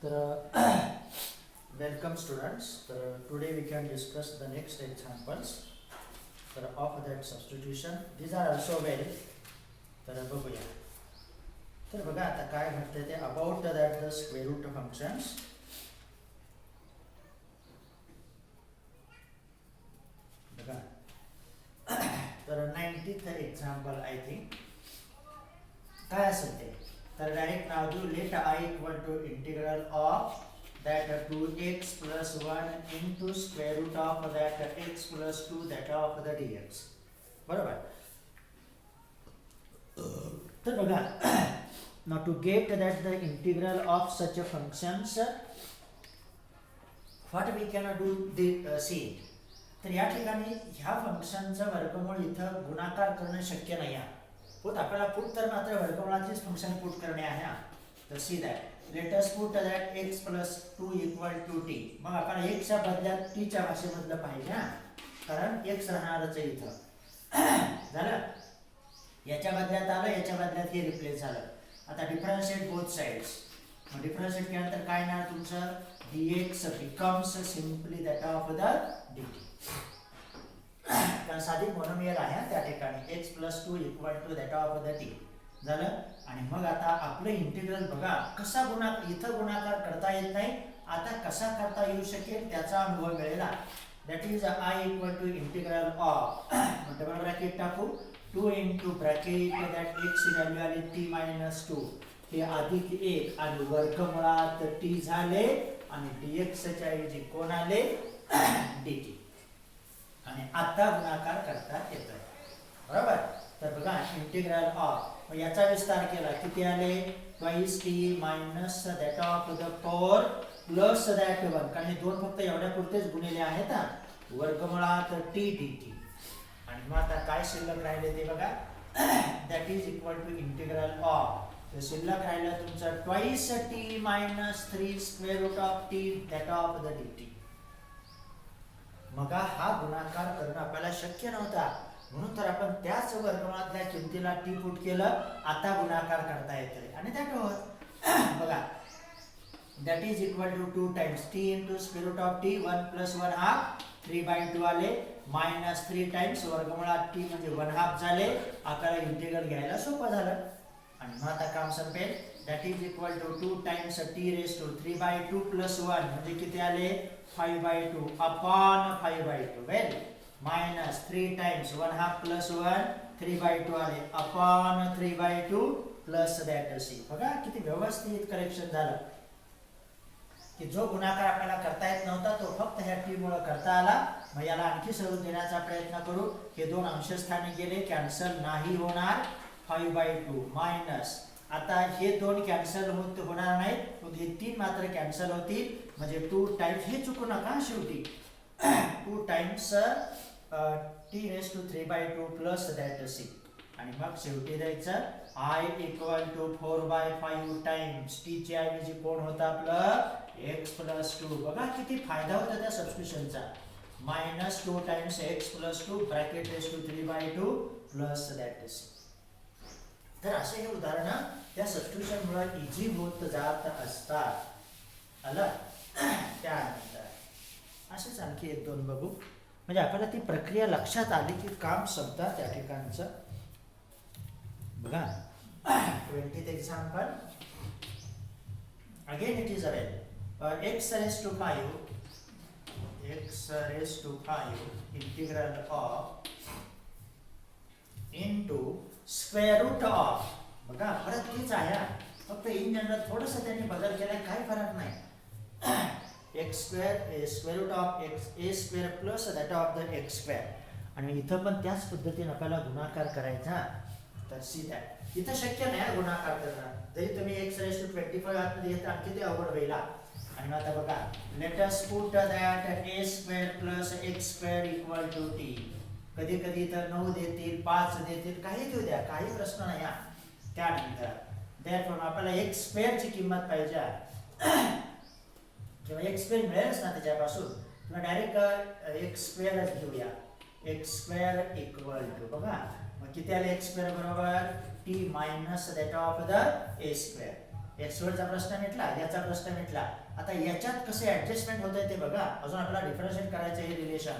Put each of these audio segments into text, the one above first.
तर welcome students. Today we can discuss the next examples of that substitution. These are also well. तर बघूया. तर बघा आता काय म्हणते ते about that the square root functions. बघा तर 90th example I think काय असेल ते तर डायरेक्ट नाव देऊ late I equal to integral of that 2x plus 1 into square root of that x plus 2 that of the dx. बरोबर. तर बघा now to get that the integral of such a functions what we can do the see. तर या ठिकाणी ह्या फंक्शनचा वर्गमूळ इथं गुणाकार करणे शक्य नाही आहे. पुट आपल्याला पुट तर मात्र वर्गमूळाचेच फंक्शन पुट करणे आहे. तर see that late us put that x plus 2 equal to t. मग आपण x च्या बदल्यात t च्या भाषेमधलं पाहिजे कारण x राहणारच आहे इथं. झालं. याच्या बदल्यात आलं याच्या बदल्यात हे रिप्लेस झालं. आता डिफरन्शिएट बोथ साइड्स. मग डिफरन्शिएट केल्यानंतर काय येणार तुमचं dx becomes simply that of the dt. कारण साधी मोनोमियल आहे त्या ठिकाणी x plus 2 equal to that of the t झालं. आणि मग आता आपलं इंटिग्रल बघा कसा इथं गुणाकार करता येत नाही आता कसा करता येऊ शकेल त्याचा अनुभव मिळेल. That is I equal to integral of double bracket टाकू 2 into ब्रॅकेट दॅट x ची व्हॅल्यू आली t minus 2 हे अधिक 1 आणि वर्गमुळात t झाले आणि dx च्या ऐवजी कोण आले dt. आणि आता गुणाकार करता येतोय. बरोबर. तर बघा इंटिग्रल ऑफ याचा विस्तार केला किती आले twice t minus that of the 4 plus that 1 कारण हे दोन फक्त एवढ्या पुरतेच गुणिले आहेत वर्गमुळात t dt. आणि मग आता काय शिल्लक राहिले ते बघा that is equal to integral of तर शिल्लक राहिलं तुमचं twice t minus 3 square root of t that of the dt. मग हा गुणाकार करणं आपल्याला शक्य नव्हता म्हणून तर आपण त्याच वर्गमूळातल्या किमतीला t पुट केलं. आता गुणाकार करता येतोय आणि दॅट बघा that is equal to 2 times t into square root of t 1 plus 1 half 3/2 आले minus 3 times वर्गमुळात t म्हणजे 1 half झाले. आपल्याला इंटिग्रल घ्यायला सोपं झालं. आणि मग आता काम संपेल that is equal to 2 times t raised to 3/2 plus 1 म्हणजे किती आले 5/2 upon 5/2 well minus 3 times 1 half plus 1 3/2 आले upon 3/2 plus that c. बघा किती व्यवस्थित करेक्शन झालं की जो गुणाकार आपल्याला करता येत नव्हता तो फक्त ह्या t मुळे करता आला. मग याला आणखी स्वरूप देण्याचा प्रयत्न करू. हे दोन अंशस्थानी गेले कॅन्सल नाही होणार 5/2 मायनस आता हे दोन कॅन्सल होणार नाहीत मग हे तीन मात्र कॅन्सल होतील म्हणजे 2 टाइम्स हे चुकू नका शेवटी 2 times t raised to 3/2 plus that c. आणि मग शेवटी द्यायचं I equal to 4/5 times t च्या ऐवजी कोण होता आपलं x plus 2. बघा किती फायदा होता त्या सबस्टिट्यूशनचा minus 2 times x plus 2 bracket raised to 3/2 plus that c. तर असे हे उदाहरण त्या सबस्टिट्यूशन मुळे इझी होत जात असतात. आलं. त्यानंतर असेच आणखी एक दोन बघू म्हणजे आपल्याला ती प्रक्रिया लक्षात आली की काम संपतं त्या ठिकाणचं. बघा 20th example again it is available x raised to 5 integral of into square root of बघा परत तीच आहे फक्त इन जनरल थोडंसं त्यांनी बदल केलाय काही फरक नाही x square square root of x a square plus that of the x square. आणि इथं पण त्याच पद्धतीने आपल्याला गुणाकार करायचा. तर सी दॅट इथं शक्य नाही गुणाकार करणं जरी तुम्ही x raised to 25 आतमध्ये येत आणखी ते अवघड होईल. आणि आता बघा let us put that a square plus x square equal to t. कधी कधी तर 9 देतील 5 देतील काही देऊ द्या काही प्रश्न नाही. त्यानंतर दॅट आपल्याला x स्क्वेअर ची किंमत पाहिजे किंवा x स्क्वेअर मिळेलच ना त्याच्यापासून किंवा डायरेक्ट x स्क्वेअरच घेऊया x स्क्वेअर इक्वल टू बघा मग किती आले x स्क्वेअर बरोबर t minus that of the a square x वरचा प्रश्न मिटला, याचा प्रश्न मिटला. आता याच्यात कसे ऍडजस्टमेंट होत आहे ते बघा. अजून आपल्याला डिफरन्शिएट करायचं हे रिलेशन.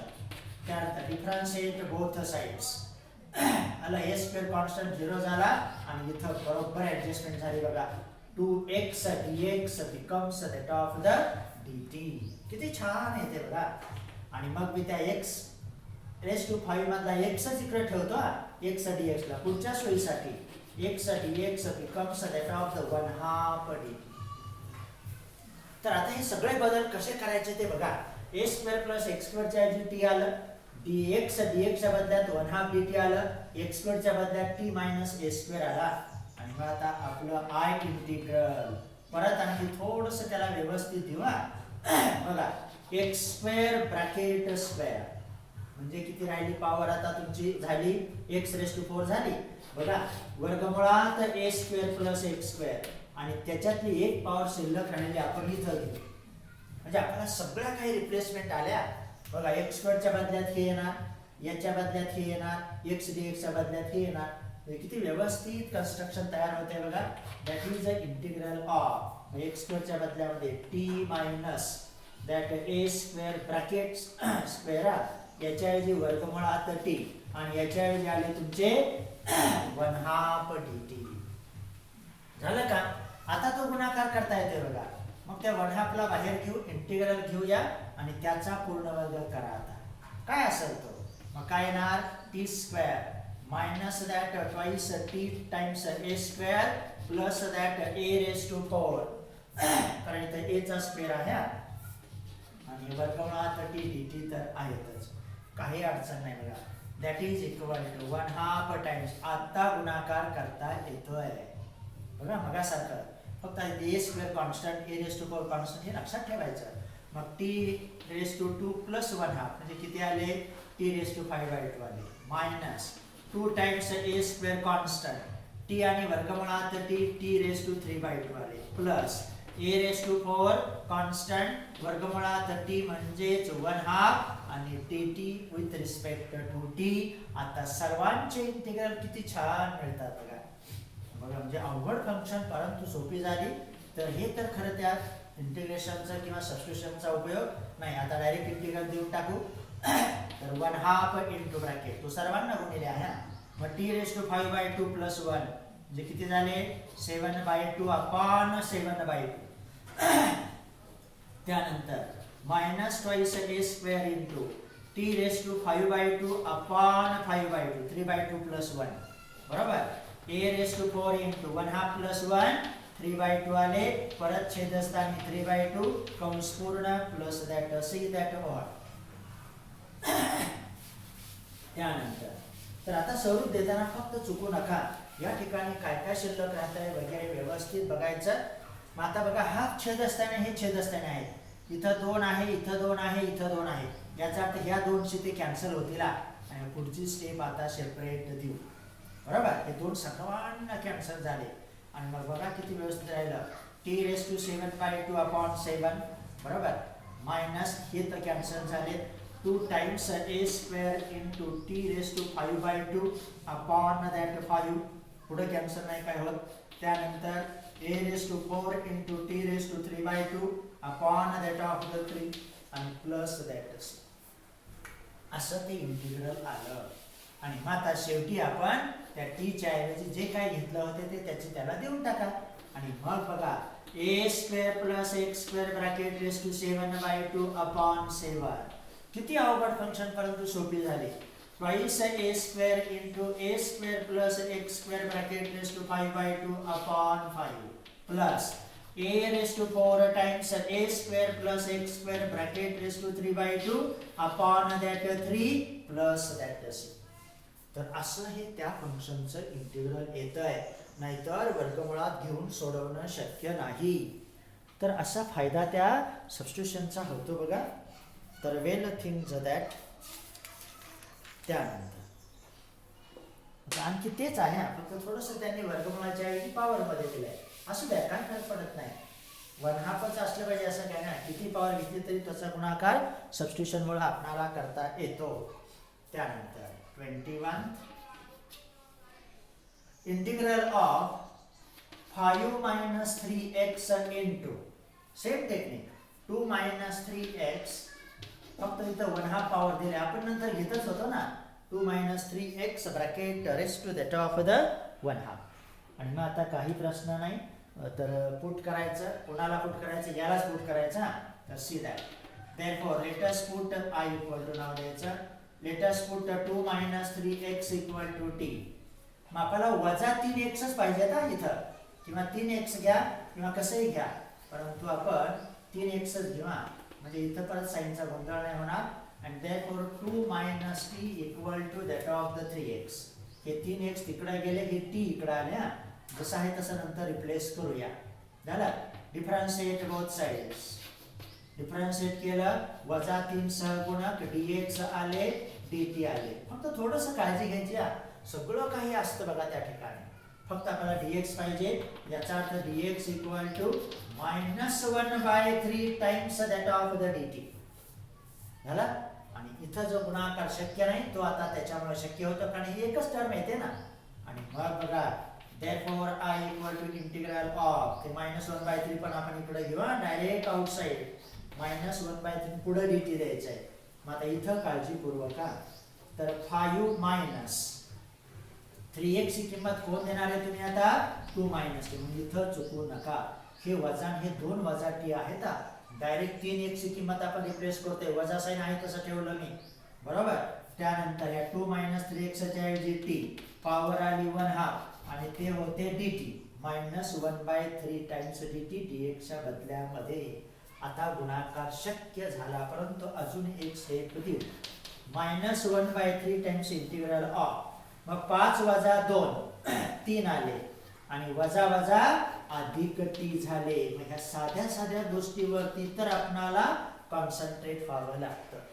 त्यानंतर डिफरन्शिएट बोथ साइड्स. आला ए स्क्वेअर कॉन्स्टंट 0 झाला आणि इथं बरोबर ऍडजस्टमेंट झाली बघा. 2x dx becomes the of the dt. किती छान येते बघा. आणि मग मी त्या x रेस टू 5 मधला x इकडे ठेवतो. x dx ला पुढच्या सोयीसाठी x dx becomes the of the 1/2 dt. तर आता हे सगळे बदल कसे करायचे ते बघा. a square plus x square च्या ऐवजी t आलं, dx dx च्या बदल्यात 1/2 dt आलं, x स्क्वेअर च्या बदल्यात t मायनस a स्क्वेअर आला. आणि मग आता आपलं I इंटिग्रल परत आणखी थोडंसं त्याला व्यवस्थित देऊ. बघा x स्क्वेअर ब्रॅकेट स्क्वेअर म्हणजे किती राहिली पॉवर आता तुमची झाली x रेस टू 4 झाली बघा. वर्गमुळात a square plus x square आणि त्याच्यातली एक पॉवर शिल्लक राहिली आपण इथं घेऊ. म्हणजे आपल्याला सगळ्या काही रिप्लेसमेंट आल्या बघा. x स्क्वेअरच्या बदल्यात हे येणार, याच्या बदल्यात हे येणार, x dx च्या बदल्यात हे येणार. किती व्यवस्थित कन्स्ट्रक्शन तयार होते बघा. That is the integral of x स्क्वेअरच्या बदल्यामध्ये t minus that a square bracket square याच्याऐवजी वर्गमुळात t आणि याच्याऐवजी आले तुमचे 1/2 dt. झालं का? आता तो गुणाकार करता येते बघा. मग त्या 1/2 ला बाहेर घेऊ, इंटिग्रल घेऊया आणि त्याचा पूर्ण वर्ग करा. आता काय असेल तो मग काय येणार t square minus that twice t times a square plus that a raised to 4 कारण इथे a चा स्क्वेअर आहे आणि वर्गमुळात t dt तर आहेतच. काही अडचण नाही बघा. That is equal to 1/2 times. आता गुणाकार करता येतोय बघा मगासारखं. फक्त a square constant a raised to 4 constant हे लक्षात ठेवायचं. मग t raised to 2 plus 1/2 म्हणजे किती आले t raised to 5/2 आले minus 2 times a square constant t आणि वर्गमुळात t रेस टू 3/2 आले plus a raise to 4 constant वर्गमुळात t म्हणजेच 1/2 आणि dt with respect to t. आता सर्वांचे इंटिग्रल किती छान मिळतात बघा. बघा म्हणजे अवघड फंक्शन परंतु सोपी झाली. तर हे तर खरं त्या इंटिग्रेशनचा किंवा सबस्टिट्यूशनचा उपयोग नाही. आता डायरेक्ट इंटिग्रल देऊन टाकू. तर 1/2 इंटू ब्रॅकेट तो सर्वांना गुणिले आहे. मग t रेस टू 5/2 प्लस 1 म्हणजे किती झाले 7/2 अपॉन 7/2. त्यानंतर minus twice a square into t raise to 5/2 upon 5/2 3/2 plus 1 बरोबर. a raise to 4 into 1/2 plus 1 3/2 आले. परत छेदस्थानी 3/2 कंस पूर्ण plus that C that or. त्यानंतर तर आता स्वरूप देताना फक्त चुकू नका. या ठिकाणी काय काय शिल्लक राहत आहे वगैरे व्यवस्थित बघायचं. मग आता बघा हा छेदस्थाने हे छेदस्थाने आहेत. इथं 2 आहे, इथं 2 आहे, इथं 2 आहे. याचा अर्थ ह्या 2ची ते कॅन्सल होतील आणि पुढची स्टेप आता सेपरेट देऊ बरोबर. हे 2 सर्वांना कॅन्सल झाले आणि मग बघा किती व्यवस्थित राहिलं. t रेस टू 7/2 अपॉन 7 बरोबर मायनस हे तर कॅन्सल झाले. 2 times a square into t raise to 5/2 upon that 5 पुढे कॅन्सल नाही काय होत. त्यानंतर a raise to 4 into t raise to 3/2 upon that of the 3 आणि प्लस दॅट असं ते इंटिग्रल आलं. आणि मग आता शेवटी आपण त्या t च्या ऐवजी जे काय घेतलं होते ते त्याची त्याला देऊन टाका. आणि मग बघा a square plus x square bracket raise to 7/2 upon 7 किती अवघड फंक्शन परंतु सोपी झाली. Twice a square into a square plus x square bracket raise to 5/2 upon 5 plus a raise to 4 times a square plus x square bracket raise to 3/2 upon that 3 plus that c. तर असं हे त्या फंक्शनचं integral येतंय. नाहीतर वर्गमुळात घेऊन सोडवणं शक्य नाही. तर असा फायदा त्या सबस्टिट्यूशनचा होतो बघा. तर वेल थिंग्स दॅट त्यानंतर आणखी तेच आहे फक्त थोडंसं त्यांनी वर्गमुळाच्या ऐवजी पॉवर मध्ये दिलंय. असू द्या काय फरक पडत नाही. 1/2च असलं पाहिजे असं काय नाही. किती पॉवर घेतली तरी त्याचा गुणाकार सबस्टिट्यूशन मुळे आपल्याला करता येतो. त्यानंतर 21 integral of 5 minus 3x into same technique 2 minus 3x फक्त इथं 1/2 पॉवर दिले आपण नंतर घेतच होतो ना 2 minus 3x bracket raised to the top the 1/2 आणि मग आता काही प्रश्न नाही तर पुट करायचं कोणाला पुट करायचं यालाच पुट करायचं तर see that therefore let us put I equal to नाव द्यायचं let us put 2 minus 3x equal to t मग आपल्याला वजा 3x च पाहिजे ना इथं किंवा 3x घ्या किंवा कसंही घ्या परंतु आपण 3x च घेऊ म्हणजे इथं परत साइनचा गोंधळ नाही होणार and therefore 2 minus t equal to that of the 3x हे 3x तिकडे गेले हे t इकडे आले जसं आहे तसं नंतर रिप्लेस करूया झालं डिफरन्शिएट बोथ साइड्स डिफरन्शिएट केलं वजा 3 सहगुणक dx आले dt आले फक्त थोडंसं काळजी घ्यायची सगळं काही असतं बघा त्या ठिकाणी फक्त आपल्याला dx पाहिजे याचा अर्थ dx equal to -1/3 times that of the dt झाला आणि इथं जो गुणाकार शक्य नाही तो आता त्याच्यामुळे शक्य होतं कारण ही एकच टर्म येते ना आणि मग बघा therefore I equal to integral of ते -1/3 पण आपण इकडे घेऊ डायरेक्ट आउटसाइड -1/3 पुढे dt द्यायचं आहे मग आता इथं काळजीपूर्वक तर 5 minus 3x ची किंमत कोण देणार आहे तुम्ही आता 2 minus t म्हणजे इथं चुकू नका हे वजा हे 2 वजा t आहेत डायरेक्ट 3x ची किंमत आपण रिप्लेस करतोय वजा साइन आहे तसं ठेवलं मी बरोबर त्यानंतर या 2 minus 3x च्या ऐवजी t पॉवर आली 1/2 आणि ते होते dt -1/3 टाइम्स dt dx च्या बदल्यामध्ये आता गुणाकार शक्य झाला परंतु अजून एक स्टेप देऊ -1/3 टाइम्स इंटिग्रल ऑफ मग 5 वजा 2 3 आले आणि वजा वजा अधिक t झाले मग ह्या साध्या साध्या गोष्टीवरती तर आपणाला कॉन्सन्ट्रेट व्हावं लागतं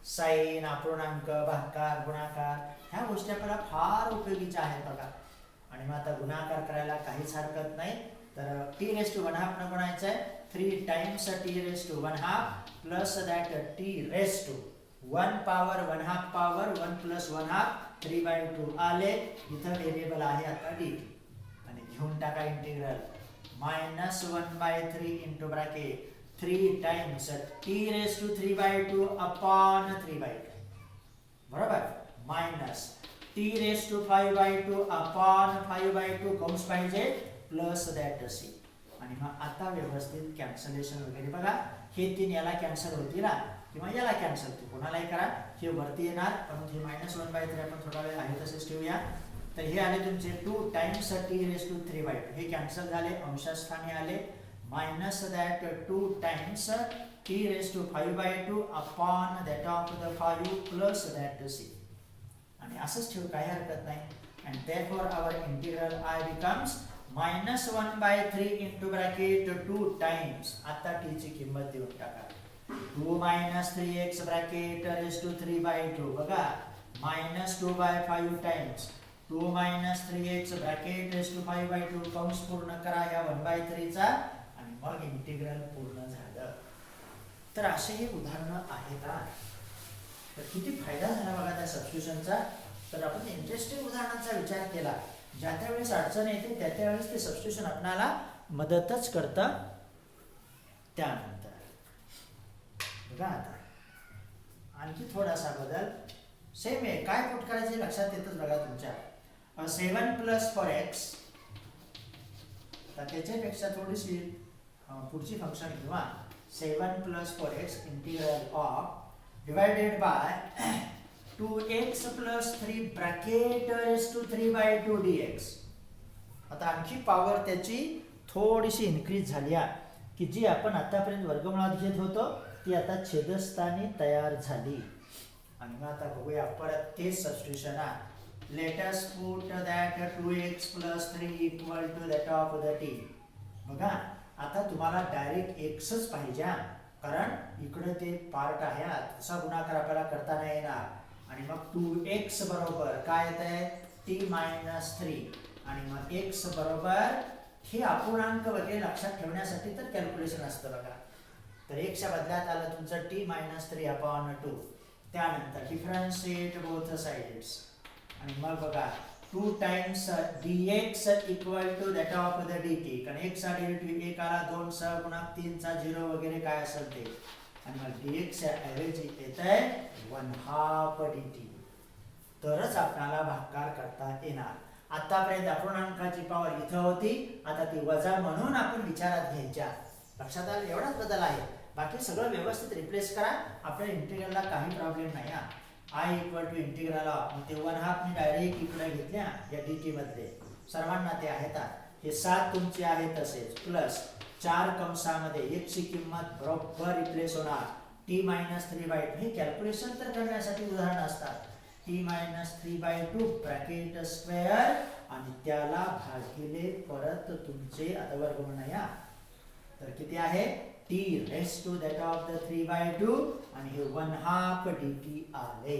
साइन अपूर्णांक भागाकार गुणाकार ह्या गोष्टी आपल्याला फार उपयोगीच्या आहेत बघा आणि मग आता गुणाकार करायला काहीच हरकत नाही तर t raised to 1/2 न गुणायचं आहे 3 times t raised to 1/2 plus that t raised to 1 power 1/2 power 1 plus 1/2 3/2 आले इथं व्हेरिएबल आहे आता dt आणि घेऊन टाका integral -1/3 into bracket 3 times t raised to 3/2 upon 3/2 बरोबर minus t raised to 5/2 upon 5/2 कंस पाहिजे प्लस दॅट c आणि मग आता व्यवस्थित कॅन्सलेशन वगैरे बघा हे 3 याला कॅन्सल होतील किंवा याला कॅन्सल होतील कोणालाही करा हे वरती येणार परंतु हे -1/3 आपण थोडा वेळ आहे तसेच ठेवूया तर हे आले तुमचे 2 टाइम्स t raised to 3/2 हे कॅन्सल झाले अंशस्थानी आले minus that 2 times t raised to 5/2 upon that of the 5 plus that c आणि असंच ठेवू काही हरकत नाही and therefore our integral I becomes -1/3 into bracket 2 times आता t ची किंमत देऊन टाका 2 minus 3x bracket raised to 3/2 बघा -2/5 times 2 minus 3x bracket raised to 5/2 कंस पूर्ण करा या 1/3 चा आणि मग इंटिग्रल पूर्ण झालं तर असे हे उदाहरण आहेत तर किती फायदा झाला बघा त्या सबस्टिट्यूशनचा तर आपण इंटरेस्टिंग उदाहरणांचा विचार केला ज्या त्या वेळेस अडचण येते त्या त्या वेळेस ते सबस्टिट्यूशन आपल्याला मदतच करतं त्यानंतर बघा आता आणखी थोडासा बदल सेम आहे काय पुट करायचे लक्षात येतच बघा तुमच्या 7 प्लस 4x तर त्याच्यापेक्षा थोडीशी पुढची फंक्शन घेऊ 7 plus 4x integral of divided by 2x plus 3 bracket raised to 3/2 dx आता आणखी पॉवर त्याची थोडीशी इन्क्रीज झाली की जी आपण आतापर्यंत वर्गमुळात घेत होतो ती आता छेदस्थानी तयार झाली आणि मग आता बघूया परत तेच substitution late us put that 2x plus 3 equal to that of the t बघा आता तुम्हाला डायरेक्ट x च पाहिजे कारण इकडे ते पार्ट आहे तसा गुणाकार आपल्याला करता नाही येणार आणि मग 2x बरोबर काय येत आहे t - 3 आणि मग x बरोबर हे अपूर्णांक वगैरे लक्षात ठेवण्यासाठी तर कॅल्क्युलेशन असतं बघा तर x च्या बदल्यात आलं तुमचं t - 3/2 त्यानंतर डिफरन्शिएट बोथ साइड्स आणि मग बघा 2 times dx equal to that of the dt. कारण एक चा डेरिव्हेटिव्ह 1 आला, 2 चा गुणाक 3 चा 0 वगैरे काय असेल ते, आणि मग dx च्या ऐवजी येतंय 1/2 dt. तरच आपल्याला भागाकार करता येणार. आतापर्यंत अपूर्णांकाची पॉवर इथं होती, आता ती वजा म्हणून आपण विचारात घ्यायच्या. लक्षात आलं? एवढाच बदल आहे, बाकी सगळं व्यवस्थित रिप्लेस करा. आपल्या इंटिग्रलला काही प्रॉब्लेम नाही. I equal to integral of, ते 1/2 मी डायरेक्ट इकडे घेतल्या या dt मध्ये, सर्वांना ते आहेत. हे 7 तुमचे आहे तसेच, प्लस 4 कंसामध्ये x ची किंमत बरोबर रिप्लेस होणार t-3/2. हे कॅल्क्युलेशन तर करण्यासाठी उदाहरण असतात. t-3/2 ब्रॅकेट स्क्वेअर आणि त्याला भागिले परत तुमचे आता वर्गमूळ नाही. तर किती आहे, t raised to that of the 3/2 आणि हे 1/2 dt आले.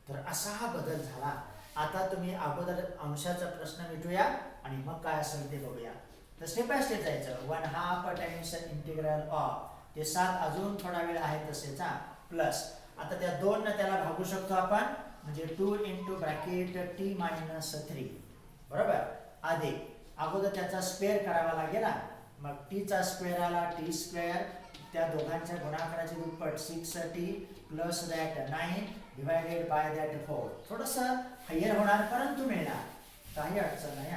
तर असा हा बदल झाला. आता तुम्ही अगोदर अंशाचा प्रश्न मिटूया आणि मग काय असेल ते बघूया. तर स्टेप बाय स्टेप जायचं. 1/2 टाइम्स इंटिग्रल ऑफ, ते 7 अजून थोडा वेळ आहे तसेच, प्लस आता त्या 2 ने त्याला भागू शकतो आपण, म्हणजे 2 into ब्रॅकेट t-3 बरोबर, अधिक अगोदर त्याचा स्क्वेअर करावा लागेल. मग t चा स्क्वेअर आला t स्क्वेअर, त्या दोघांच्या गुणाकाराचे दुप्पट 6t plus that 9 divided by that 4. थोडंसं हायर होणार परंतु मिळणार, काही अडचण नाही.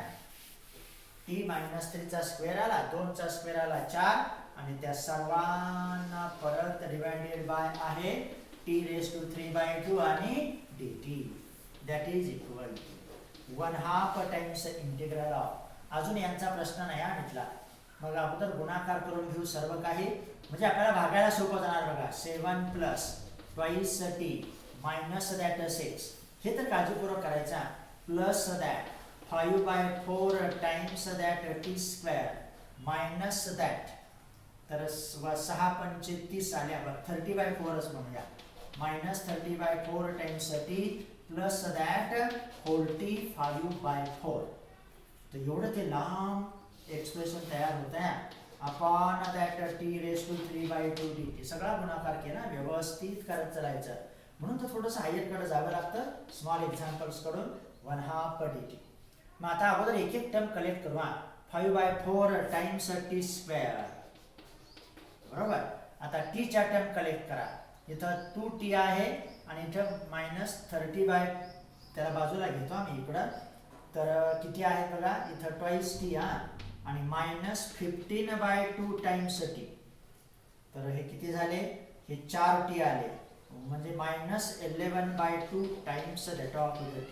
t-3 चा स्क्वेअर आला, 2 चा स्क्वेअर आला 4 आणि त्या सर्वांना परत डिवायडेड बाय आहे t raised to 3/2 आणि dt that is equal to 1/2 times integral of. अजून यांचा प्रश्न नाही मिटला. मग अगोदर गुणाकार करून घेऊ सर्व काही, म्हणजे आपल्याला भागायला सोपं जाणार. बघा 7 plus twice t minus that 6, हे तर काळजीपूर्वक करायचा, plus that 5/4 times that t square minus that, तर 6 पंचे 30 आल्या, 30/4च म्हणूया, minus 30/4 times t plus that whole t 5/4. तर एवढं ते लांब एक्सप्रेशन तयार होत आहे. Upon that t raised to 3/2 dt. सगळा गुणाकार केला, व्यवस्थित करत चालायचं. म्हणून तर थोडंसं हायर कडे जावं लागतं स्मॉल एक्झाम्पल्स कडून. 1/2 dt. मग आता अगोदर एक एक टर्म कलेक्ट करू. 5/4 टाइम्स t स्क्वेअर बरोबर. आता t च्या टर्म कलेक्ट करा. इथं 2t आहे आणि इथं -30 त्याला बाजूला घेतो आम्ही इकडं, तर किती आहे बघा, इथं ट्वाइस t आणि -15/2 टाइम्स t, तर हे किती झाले, हे 4t आले, म्हणजे -11/2 टाइम्स दॅट ऑफ t.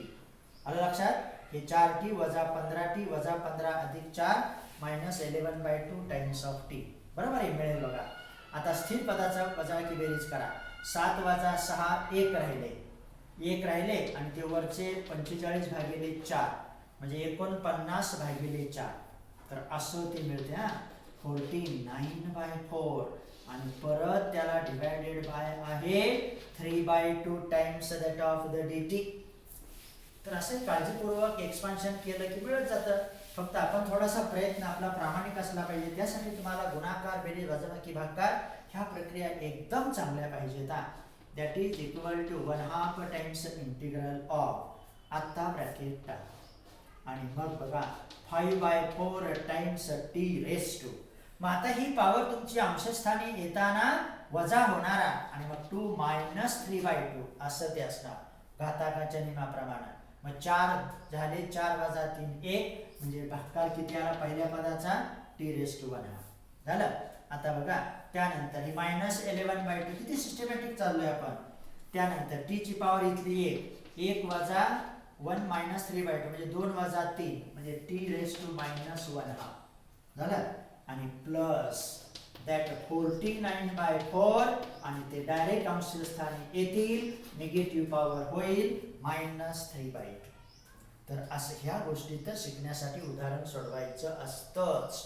आलं लक्षात? हे 4t वजा 15t वजा 15 अधिक 4 -11/2 टाइम्स ऑफ t बरोबर हे मिळेल बघा. आता स्थिर पदाचा वजाबाकी बेरीज करा. 7 वजा 6 1 राहिले आणि ते वरचे 45/4 म्हणजे 49/4, तर असं ते मिळते 49/4 आणि परत त्याला डिवायडेड बाय आहे 3/2 times that of the dt. तर असे काळजीपूर्वक एक्सपान्शन केलं की मिळत जातं. फक्त आपण थोडासा प्रयत्न आपला प्रामाणिक असला पाहिजे. त्यासाठी तुम्हाला गुणाकार बेरीज वजाबाकी भागाकार ह्या प्रक्रिया एकदम चांगल्या पाहिजेत. That is equal to 1/2 times integral of, आता ब्रॅकेट टाक आणि मग बघा 5/4 टाइम्स t रेस टू. मग आता ही पॉवर तुमची अंशस्थानी येताना वजा होणार आणि मग 2 - 3/2 असं ते असणार घाताकाच्या नियमाप्रमाणे. मग 4 झाले, 4 वजा 3 1, म्हणजे भागाकार किती आला पहिल्या पदाचा, t रेस टू 1 झालं. आता बघा त्यानंतर ही -11/2, किती सिस्टमॅटिक चाललोय आपण. त्यानंतर t ची पॉवर इथली 1 वजा 1 - 3/2 म्हणजे 2 वजा 3 म्हणजे t रेस टू -1/2 झालं. आणि प्लस दॅट 49/4 आणि ते डायरेक्ट अंशस्थानी येतील, निगेटिव्ह पॉवर होईल -3/2. तर असं ह्या गोष्टी तर शिकण्यासाठी उदाहरण सोडवायचं असतंच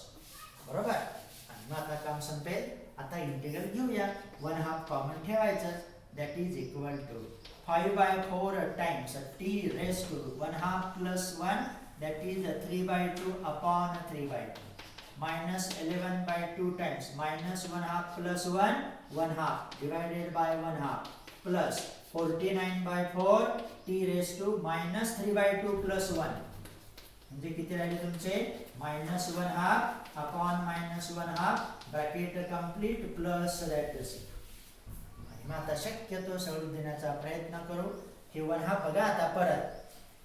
बरोबर. आणि मग आता काम संपेल. आता इंटिग्रल घेऊया. 1/2 कॉमन ठेवायचं, that is equal to 5/4 times t raise to 1/2 plus 1 that is 3/2 upon 3/2 -11/2 times -1/2 plus 1 1/2 divided by 1/2 plus 49/4 T raise to -3/2 + 1 म्हणजे किती राहिले तुमचे -1 half upon -1 half bracket complete plus that C. आणि मग आता शक्यतो सोडून देण्याचा प्रयत्न करू. हे 1 हाफ बघा आता परत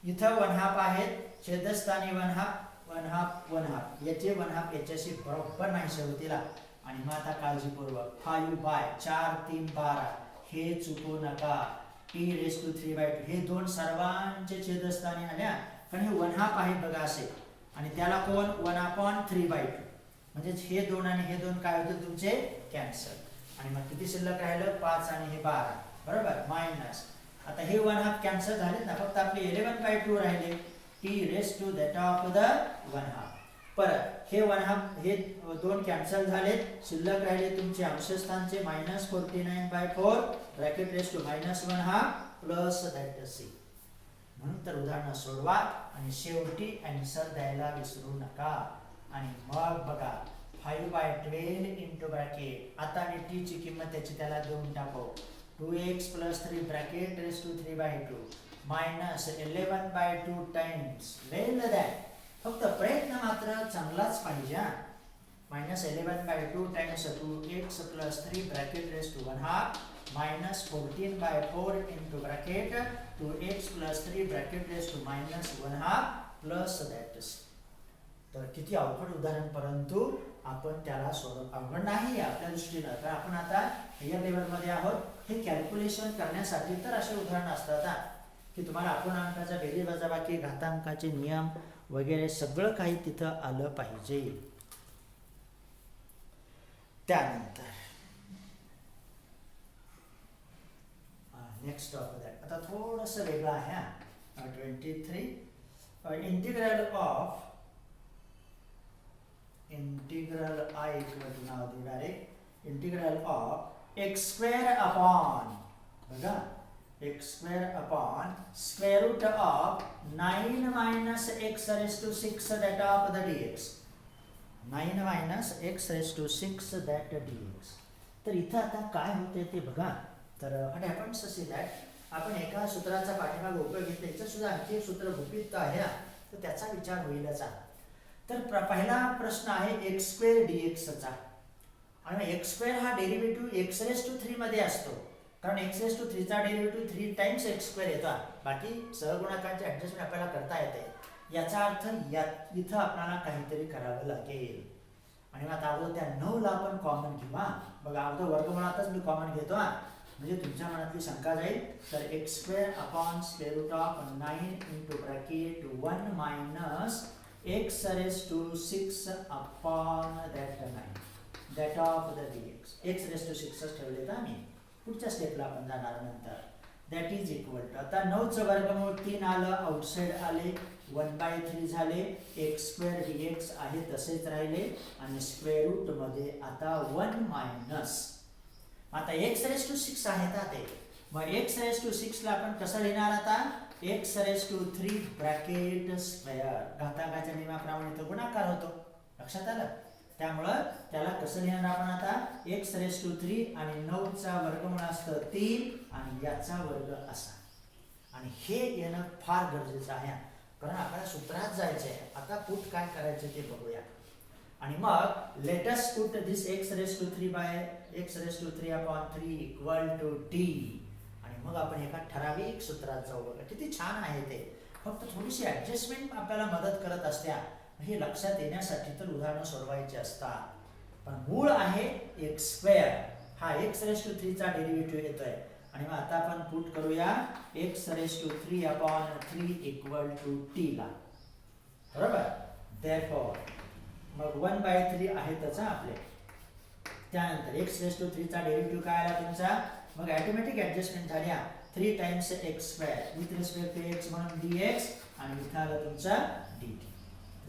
इथं 1 हाफ आहेत, छेदस्थानी 1 हाफ 1 हाफ 1 हाफ, याचे 1 हाफ याच्याशी बरोबर नाहीसे होतील. आणि मग आता काळजीपूर्वक 5/4 3 12 हे चुकू नका. टी रेस टू 3/2 हे दोन सर्वांचे छेदस्थानी आल्या, कारण हे 1 हाफ आहे बघा असे, आणि त्याला कोण 1/3/2 म्हणजे हे दोन आणि हे दोन काय होते तुमचे कॅन्सल. आणि मग किती शिल्लक राहिलं 5 आणि हे 12 बरोबर मायनस. आता हे 1 हाफ कॅन्सल झाले ना, फक्त आपले 11/2 राहिले. T raise to that of the 1 half. परत हे 1 हाफ हे दोन कॅन्सल झाले, शिल्लक राहिले तुमचे अंशस्थानचे -49/4 bracket raise to -1 half plus that C. म्हणून तर उदाहरण सोडवा आणि शेवटी आन्सर द्यायला विसरू नका. आणि मग बघा 5/12 इंटू ब्रॅकेट, आता मी टी ची किंमत त्याची त्याला देऊन टाकू. 2x + 3 bracket raise to 3/2 -11/2 times लेन दॅट. फक्त प्रयत्न मात्र चांगलाच पाहिजे. -11/2 times 2x + 3 bracket raise to 1 half -14/4 into bracket 2x + 3 bracket raise to -1 half plus that. तर किती अवघड उदाहरण, परंतु आपण त्याला सोडवू अवघड नाही आपल्या दृष्टीनं, तर आपण आता हायर लेवलमध्ये आहोत. हे कॅल्क्युलेशन करण्यासाठी तर असे उदाहरण असतात की तुम्हाला अपूर्णांकाचा बेरीज वजाबाकी घातांकाचे नियम वगैरे सगळं काही तिथं आलं पाहिजे. त्यानंतर नेक्स्ट ऑफ दॅट आता थोडंसं वेगळं आहे. 23 इंटिग्रल I इक्वल टू नाव देऊ direct integral of x² upon बघा x² upon square root of 9 - x⁻⁶ that of the dx. 9 - x⁻⁶ that dx. तर इथं आता काय होते ते बघा. तर व्हॉट हॅपन्स सी दॅट आपण एका सूत्राचा पाठीमागे उपयोग घेतला, याचं सुद्धा आणखी एक सूत्र गुपित आहे, तर त्याचा विचार होईलच. तर पहिला प्रश्न आहे x² dx चा. आणि x² हा डेरिव्हेटिव्ह x⁻³ मध्ये असतो, कारण x⁻³ चा डेरिव्हेटिव्ह 3 टाइम्स x² येतो. बाकी सहगुणकांचे ऍडजस्टमेंट आपल्याला करता येते. याचा अर्थ इथं आपल्याला काहीतरी करावं लागेल. आणि मग आता अगोदर त्या 9 ला आपण कॉमन घेऊ. बघा अगोदर वर्गमुळातच मी कॉमन घेतो म्हणजे तुमच्या मनातली शंका जाईल. तर x² upon square root of 9 into bracket 1 - x⁻⁶ upon that 9 that of the dx. x⁻⁶ ठेवले तर आम्ही पुढच्या स्टेपला आपण जाणार नंतर. दॅट इज इक्वल टू आता 9चं वर्गमूळ 3 आलं, आउटसाइड आले 1/3 झाले. x² dx आहे तसेच राहिले आणि स्क्वेअर रूट मध्ये आता 1 आता x⁻⁶ आहे का ते. मग x⁻⁶ ला आपण कसं लिहिणार आता x⁻³ ब्रॅकेट स्क्वेअर. घातांकाच्या नियमाप्रमाणे तो गुणाकार होतो, लक्षात आलं. त्यामुळं त्याला कसं लिहिणार आपण आता x⁻³ आणि 9चा वर्गमूळ असतं 3 आणि याचा वर्ग असा. आणि हे येणं फार गरजेचं आहे, कारण आपल्याला सूत्रात जायचं आहे. आता पुट काय करायचं ते बघूया. आणि मग let us put this x⁻³ upon 3 equal to d. आणि मग आपण एका ठराविक सूत्रात जाऊ. बघा किती छान आहे ते. फक्त थोडीशी ऍडजस्टमेंट आपल्याला मदत करत असत्या, हे लक्षात येण्यासाठी तर उदाहरणं सोडवायची असतात. पण मूळ आहे x², हा x⁻³ चा डेरिव्हेटिव्ह येतोय. आणि मग आता आपण पुट करूया x⁻³ upon 3 equal to t ला, बरोबर. देअरफॉर मग 1/3 आहे त्याचा आपले. त्यानंतर x⁻³ चा डेरिव्हेटिव्ह काय आला तुमचा. मग ऑटोमॅटिक ऍडजस्टमेंट झाल्या 3 times x² with respect to x म्हणून dx आणि इथं आलं तुमचा dt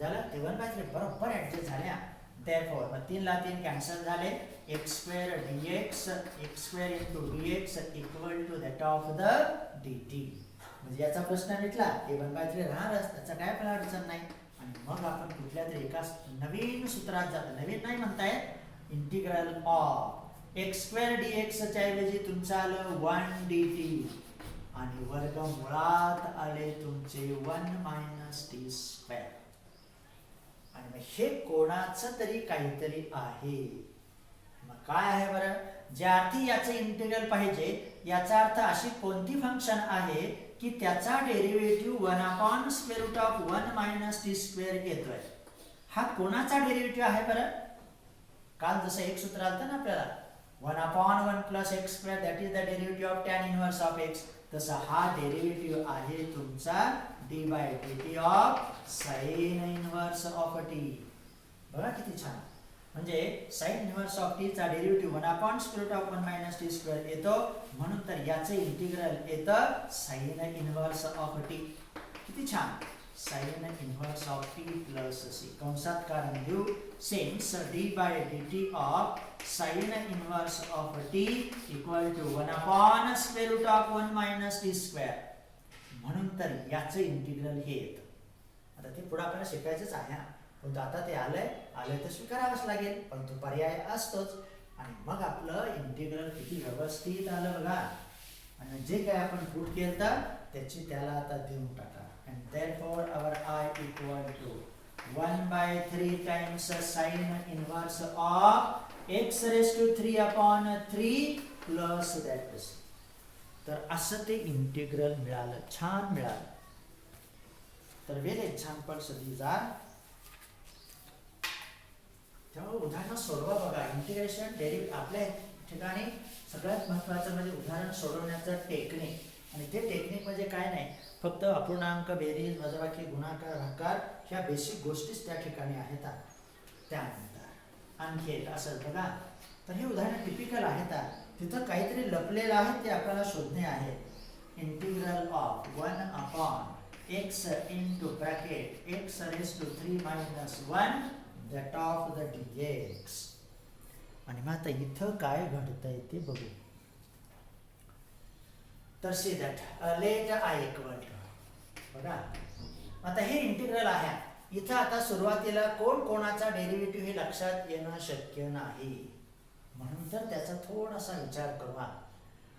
झालं. ते 1/3 बरोबर ऍडजस्ट झाल्या. देअरफॉर मग 3 ला 3 कॅन्सल झाले. x² dx x² into dx equal to that of the dt. म्हणजे याचा प्रश्न मिटला. हे 1/3 राहणारच, त्याचा काय आपल्याला अडचण नाही. आणि मग आपण कुठल्या तरी एका नवीन सूत्रात जातो. नवीन नाही म्हणतायत, इंटिग्रल ऑफ x² dx च्या ऐवजी तुमचं आलं 1 dt. आणि वर्गमुळात आले तुमचे 1 मायनस टी स्क्वेअर. आणि मग हे कोणाचं तरी काहीतरी आहे. मग काय आहे बरं? ज्या अर्थी याचं इंटिग्रल पाहिजे याचा अर्थ अशी कोणती फंक्शन आहे की त्याचा derivative 1 upon square root of 1 minus T square येतोय. हा कोणाचा डेरिव्हेटिव्ह आहे बरं? काल जसं एक सूत्र आलं ना आपल्याला 1 upon 1 plus X square that is the derivative of tan inverse of X. तसा हा डेरिव्हेटिव्ह आहे तुमचा D by D T of sine inverse of T. बघा किती छान. म्हणजे साइन इनव्हर्स ऑफ टी चा derivative 1 upon square root of 1 minus T square येतो. म्हणून तर याचे इंटिग्रल येतं साइन इनव्हर्स ऑफ टी. किती छान. Sine inverse of T plus C कंसात कारण लिहू since D by D T of sine inverse of T equal to 1 upon square root of 1 minus T square. म्हणून तर याचं इंटिग्रल हे येतं. आता ते पुढे आपल्याला शिकायचंच आहे. पण आता ते आलंय तर स्वीकारावंच लागेल. पण तो पर्याय असतोच. आणि मग आपलं इंटिग्रल किती व्यवस्थित आलं बघा. आणि जे काय आपण प्रूव्ह केलं त्याची त्याला आता देऊन टाका. and therefore our I equal to 1 by 3 times sin inverse of x raised to 3 upon 3 plus that. तर असं ते इंटिग्रल मिळालं. छान मिळालं. तर वेल एक्झाम्पल्स दीज आर. त्यामुळे उदाहरण सोडवा बघा. इंटिग्रेशन डेरिव्हेटिव्ह आपल्या ठिकाणी सगळ्यात महत्त्वाचं म्हणजे उदाहरण सोडवण्याचं टेक्निक. आणि ते टेक्निक म्हणजे काय नाही, फक्त अपूर्णांक, बेरीज, वजाबाकी, गुणाकार, भागाकार ह्या बेसिक गोष्टीच त्या ठिकाणी आहेत. त्यानंतर आणखी एक असं बघा. तर हे उदाहरण टिपिकल आहेत. तिथं काहीतरी लपलेलं आहे ते आपल्याला शोधणे आहे. Integral of 1 upon X into bracket X raise to 3 minus 1 that of the dx. आणि मग आता इथं काय घडतंय ते बघू. तर see that let I equal to बघा. आता हे इंटिग्रल आहे. इथं आता सुरुवातीला कोणाचा डेरिव्हेटिव्ह हे लक्षात येणं शक्य नाही. म्हणून तर त्याचा थोडासा विचार करू.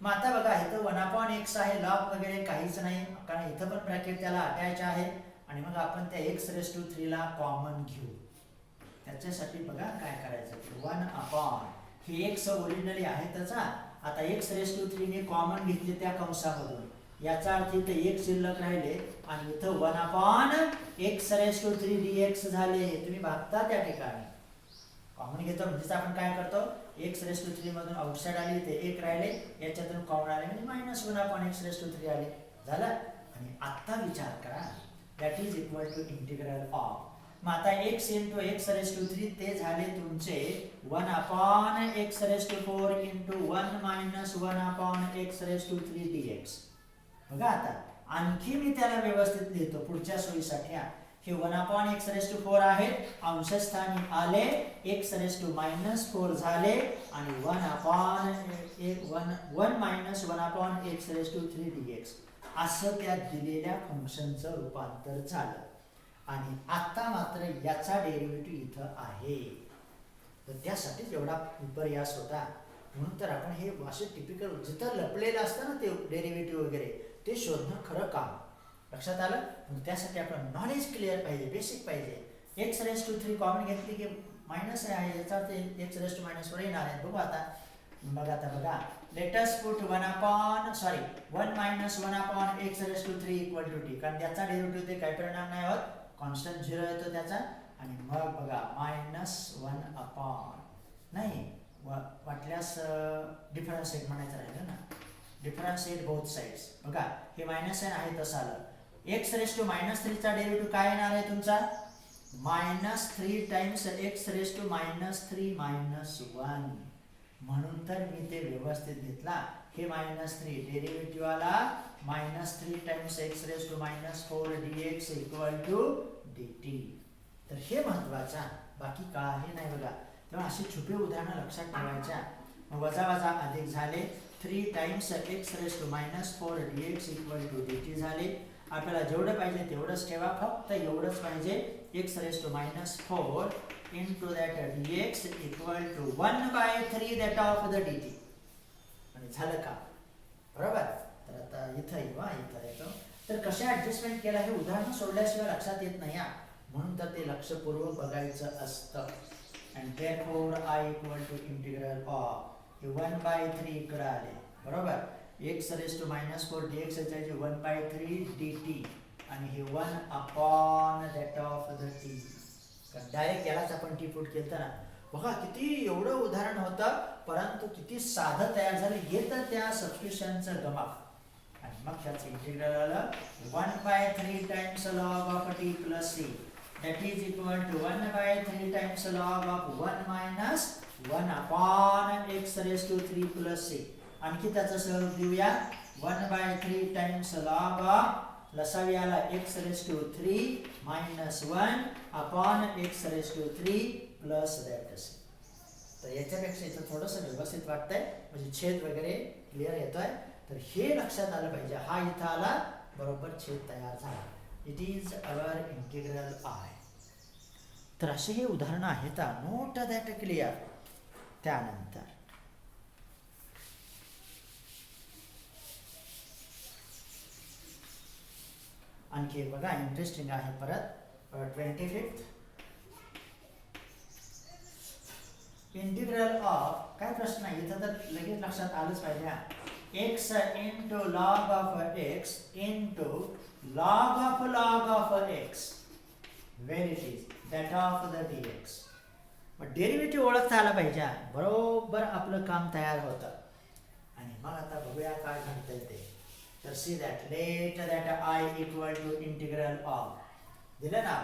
मग आता बघा इथं 1 अपॉन एक्स आहे. लॉग वगैरे काहीच नाही कारण इथं पण ब्रॅकेट त्याला अटॅच आहे. आणि मग आपण त्या एक्स रेज टू 3 ला कॉमन घेऊ. त्याच्यासाठी बघा काय करायचं. 1 अपॉन हे एक्स ओरिजिनली आहे त्याचा. आता एक्स रेज टू 3 ने कॉमन घेतले त्या कंसामधून. याचा अर्थ इथे एक शिल्लक राहिले आणि इथं 1 upon X raise to 3 dx झाले. तुम्ही बघता त्या ठिकाणी कॉमन घेतो म्हणजे आपण काय करतो. एक्स रेज टू 3 मधून आउटसाइड आली ते एक राहिले. याच्यातून कॉमन आले म्हणजे minus 1 upon X raise to 3 आले. झालं. आणि आता विचार करा that is equal to integral of. मग आता x into X raise to 3 ते झाले तुमचे 1 upon X raise to 4 into 1 minus 1 upon X raise to 3 dx. बघा आता आणखी मी त्याला व्यवस्थित लिहितो पुढच्या सोयीसाठी. हे 1 अपॉन एक्स रेज टू 4 आहे. अंशस्थानी आले एक्स रेज टू मायनस 4 झाले आणि 1 upon 1 minus 1 upon X raise to 3 dx असं त्या दिलेल्या फंक्शनचं रूपांतर झालं. आणि आता मात्र याचा डेरिव्हेटिव्ह इथं आहे. तर त्यासाठीच एवढा विपर्यास होता. म्हणून तर आपण हे असे टिपिकल जिथं लपलेलं असतं ना ते डेरिव्हेटिव्ह वगैरे ते शोधणं खरं काम. लक्षात आलं. त्यासाठी आपलं नॉलेज क्लिअर पाहिजे, बेसिक पाहिजे. एक्स रेज टू 3 कॉमन घेतली की मायनस आहे. याचा अर्थ एक्स रेज टू मायनस 4 येणार आहे. बघू आता. बघा let us put 1 minus 1 upon X raise to 3 equal to T. कारण त्याचा डेरिव्हेटिव्ह ते काही परिणाम नाही होत. कॉन्स्टंट 0 येतो त्याचा. आणि मग बघा मायनस 1 अपॉन नाही वाटल्यास डिफरन्शिएट म्हणायचं राहिलं ना. Differentiate both sides. बघा हे मायनस साइन आहे तसं आलं. एक्स रेज टू मायनस 3 चा डेरिव्हेटिव्ह काय येणार आहे तुमचा minus 3 times X raise to minus 3 minus 1. म्हणून तर मी ते व्यवस्थित घेतला. हे मायनस 3 डेरिव्हेटिव्ह आला minus 3 times X raise to minus 4 dx equal to dt. तर हे महत्वाचा. बाकी काही नाही बघा. तेव्हा अशी छुपे उदाहरणं लक्षात ठेवायच्या. वजा वजा अधिक झाले 3 times X raise to minus 4 dx equal to dt झाले. आपल्याला जेवढं पाहिजे तेवढंच ठेवा. फक्त एवढंच पाहिजे X raise to minus 4 into that dx equal to 1 by 3 that of the dt. आणि झालं का बरोबर. तर आता इथं येऊ, इथं येतो. तर कशा ॲडजस्टमेंट केला हे उदाहरण सोडल्याशिवाय लक्षात येत नाही हा, म्हणून तर ते लक्षपूर्वक बघायचं असतं. And therefore I equal to integral of हे 1/3 इकडं आले, बरोबर. x raised to -4 dx ची 1/3 dt आणि हे 1 upon that of the t. Direct यालाच आपण टी पुट केलं ना. बघा किती एवढं उदाहरण होतं, परंतु किती साधं तयार झालं. येतं त्या सबस्टिट्यूशनचं गमक. आणि मग त्याचं इंटिग्रल आलं 1/3 times log of t plus c that is equal to 1/3 times log of 1 minus 1 upon x raised to 3 plus c. आणखी त्याचं स्वरूप देऊया 1/3 टाइम्स log of लसावी आला x raised to 3 minus 1 upon x raised to 3 plus that c. तर याच्यापेक्षा इथं थोडंसं व्यवस्थित वाटतंय, म्हणजे छेद वगैरे क्लिअर येतोय. तर हे लक्षात आलं पाहिजे. हा इथं आला, बरोबर छेद तयार झाला. It is our integral I. तर असे हे उदाहरणं आहेत. Note that clear. त्यानंतर आणखी एक बघा, इंटरेस्टिंग आहे परत. 25th इंटिग्रल ऑफ, काय प्रश्न आहे इथं, तर लगेच लक्षात आलंच पाहिजे. x into log of x into log of x, where it is that of the dx. मग डेरिव्हेटिव्ह ओळखता आला पाहिजे, बरोबर आपलं काम तयार होतं. आणि मग आता बघूया काय घडतंय ते. तर see that let that I equal to integral of दिलं ना.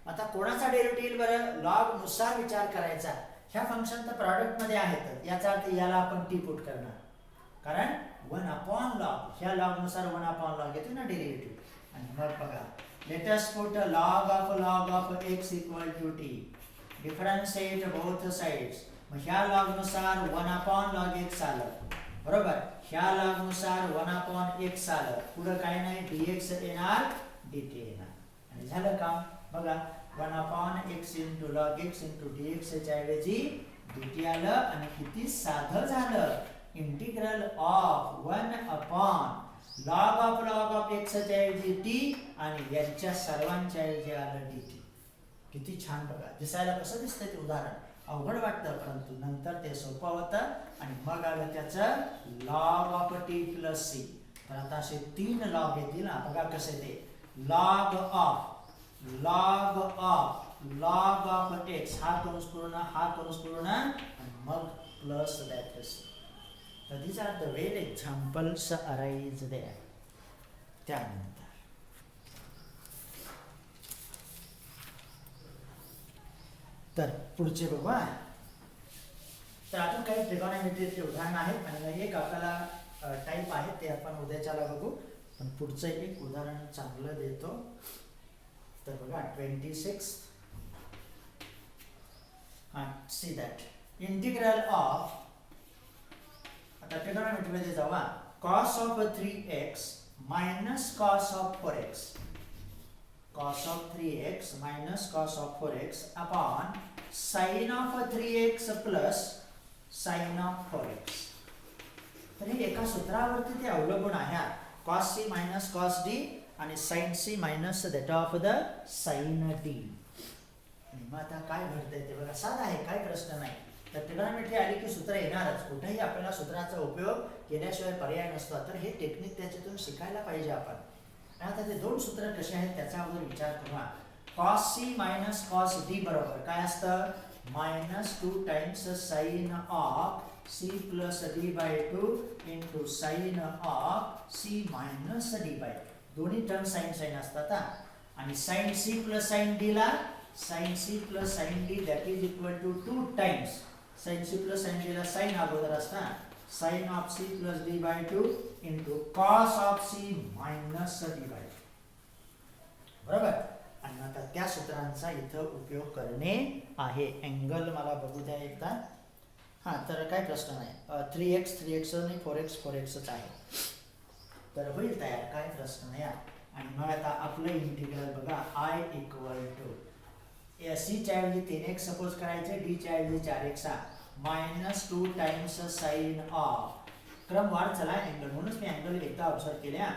आता कोणाचा डेरिव्हेटिव्ह बरं, लॉग नुसार विचार करायचा. ह्या फंक्शन तर प्रॉडक्ट मध्ये आहेत, याचा अर्थ याला आपण टी पुट करणार, कारण 1 अपॉन लॉग, ह्या लॉग नुसार 1 अपॉन लॉग येतो ना डेरिव्हेटिव्ह. आणि मग बघा, let us put log of x equal to t, differentiate both sides. मग ह्या लॉग नुसार 1 अपॉन लॉग x आलं, बरोबर. ह्या लॉग नुसार 1 अपॉन x आलं, पुढं काय नाही, dx येणार dt येणार. आणि झालं काम. बघा 1 upon x into log x into dx च्या ऐवजी dt आलं. आणि किती साधं झालं. Integral of 1 upon log of x च्या ऐवजी t आणि यांच्या सर्वांच्या ऐवजी आलं dt. किती छान बघा, दिसायला कसं दिसतंय ते उदाहरण. अवघड वाटतं, परंतु नंतर ते सोपं होतं. आणि मग आलं त्याचं log of T plus C. तर आता असे 3 लॉग येतील ना. बघा कसे ते, लॉग ऑफ x, हा कंस पूर्ण आणि मग प्लस दॅट सी. तर these are the well examples arise there. त्यानंतर तर पुढचे बघू. तर अजून काही ट्रिगोनॉमेट्रीचे उदाहरण आहेत आणि एक आपल्याला टाईप आहे, ते आपण उद्याच्याला बघू. पण पुढचं एक उदाहरण चांगलं देतो. तर बघा 26 सी दॅट इंटिग्रल ऑफ, आता ट्रिगोनॉमेट्री मध्ये जावा, cos of 3x minus cos of 4x, cos of 3x minus cos of 4x upon sin of 3x plus sin of 4x. तर हे एका सूत्रावरती ते अवलंबून आहे. cos c minus cos d आणि sin c minus that of the sin d. आणि मग आता काय घडतंय ते बघा, साधा आहे, काय प्रश्न नाही. तर ट्रिगोनॉमेट्री आली की सूत्र येणारच. कुठेही आपल्याला सूत्राचा उपयोग केल्याशिवाय पर्याय नसतो. तर हे टेक्निक त्याच्यातून शिकायला पाहिजे आपण. आता ते 2 सूत्र कसे आहेत त्याचा अगोदर विचार करू. cos c minus cos d बरोबर काय असतं, -2 times sin of c plus d by 2 into sin of c minus d by 2. दोन्ही टर्म sin असतात. आणि sin c plus sin d ला sin c plus sin d that is equal to 2 times sin c plus sin d ला sin अगोदर असतात, sin of c plus d by 2 into cos of c minus d by 2. बरोबर. आणि आता त्या सूत्रांचा इथं उपयोग करणे आहे. अँगल मला बघू द्या एकदा. हां, तर काय प्रश्न नाही. 3x आणि 4x आहे. तर होईल तयार, काय प्रश्न नाही. आणि मग आता आपलं इंटिग्रल बघा, i इक्वल टू c च्या ऐवजी 3x सपोज करायचे, d च्या ऐवजी 4x, -2 टाइम्स sin ऑफ क्रमवार चला अँगल, म्हणूनच मी अँगल एकदा ऑब्झर्व केल्या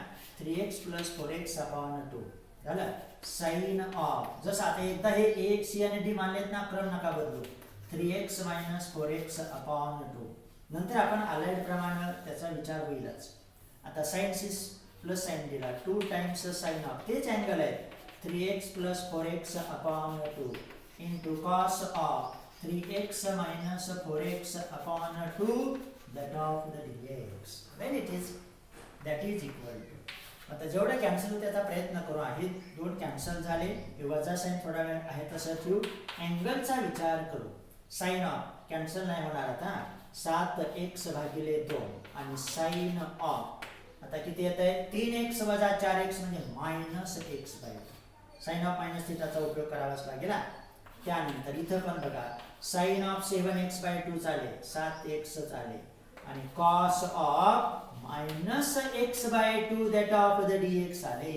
3x + 4x अपॉन 2 झालं. साइन ऑफ जसं आता एकदा हे a c आणि d मानलेत ना, क्रम नका बदलू. 3x - 4x अपॉन 2. नंतर आपण अलाइड प्रमाणे त्याचा विचार होईलच. आता sine c plus sine d ला 2 टाइम्स साइन ऑफ तेच अँगल आहे 3x + 4x अपॉन 2 into cos of 3x - 4x अपॉन 2 that of the dx when it is that is equal to. आता जेवढं कॅन्सल होईल त्याचा प्रयत्न करू. आहे 2 कॅन्सल झाले, हे वजा साइन थोडा वेळ आहे तसं ठेवू. अँगलचा विचार करू. साइन ऑफ कॅन्सल नाही होणार आता 7x/2 आणि साइन ऑफ आता किती येत आहे 3x - 4x म्हणजे -x/2. साइन ऑफ मायनस थिटाचा उपयोग करावाच लागेल. त्यानंतर इथं पण बघा साइन ऑफ 7x/2 चालेल, 7x चालेल आणि cos of -x/2 that of the dx आले.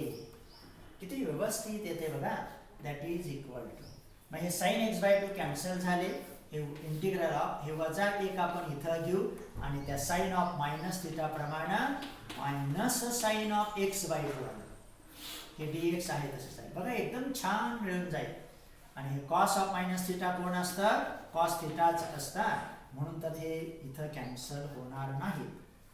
किती व्यवस्थित येते बघा. दॅट इज इक्वल टू म्हणजे साइन x/2 कॅन्सल झाले, हे इंटिग्रल ऑफ हे वजा 1 आपण इथं घेऊ आणि त्या साइन ऑफ मायनस थिटा प्रमाणे मायनस साइन ऑफ x/2 हे dx आहे तसंच आहे बघा. एकदम छान मिळून जाईल. आणि हे कॉस ऑफ मायनस थिटा कोण असतं, कॉस थिटाच असतात, म्हणून तर हे इथं कॅन्सल होणार नाही,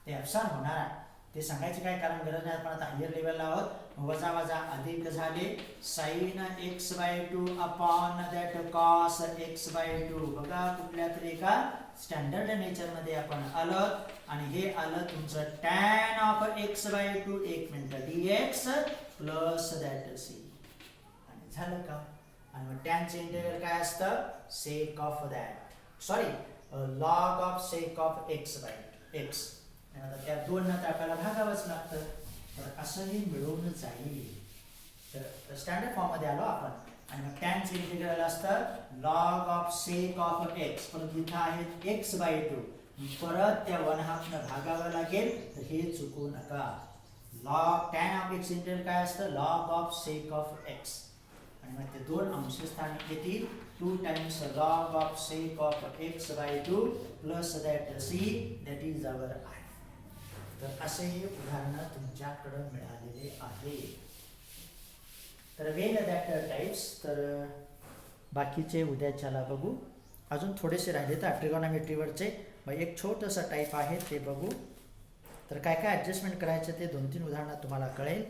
ते ॲप्सॉन होणार आहे. ते सांगायचे काय कारण गरज नाही, आपण आता हायर लेवलला आहोत. वजा वजा अधिक झाले sign x/2 upon that cos x/2. बघा कुठल्या तरी एका स्टँडर्ड नेचर मध्ये आपण आलो आणि हे आलं तुमचं tan of x/2 1 minute dx plus that c आणि झालं का. आणि मग tan चे इंटिग्रल काय असतं sake of that log of sec of x/x. आता त्या 2 ना आपल्याला भागावंच लागतं, तर असंही मिळून जाईल. तर स्टँडर्ड फॉर्म मध्ये आलो आपण. आणि मग tan चे इंटिग्रल असतं log of sec of x, पण इथं आहे x/2, परत त्या 1/2 न भागावं लागेल, तर हे चुकू नका. Log tan of x integral काय असतं log of sec of x आणि मग ते 2 अंशस्थानी येतील 2 times log of sec of x/2 plus that c that is our i. तर असे हे उदाहरण तुमच्याकडे मिळालेले आहे. तर वेल दॅट टाइप्स. तर बाकीचे उद्याच्याला बघू. अजून थोडेसे राहिले तर ट्रिगोनॉमेट्रीवरचे मग एक छोटंसं टाईप आहे ते बघू. तर काय काय ॲडजस्टमेंट करायचं ते 2-3 उदाहरणात तुम्हाला कळेल.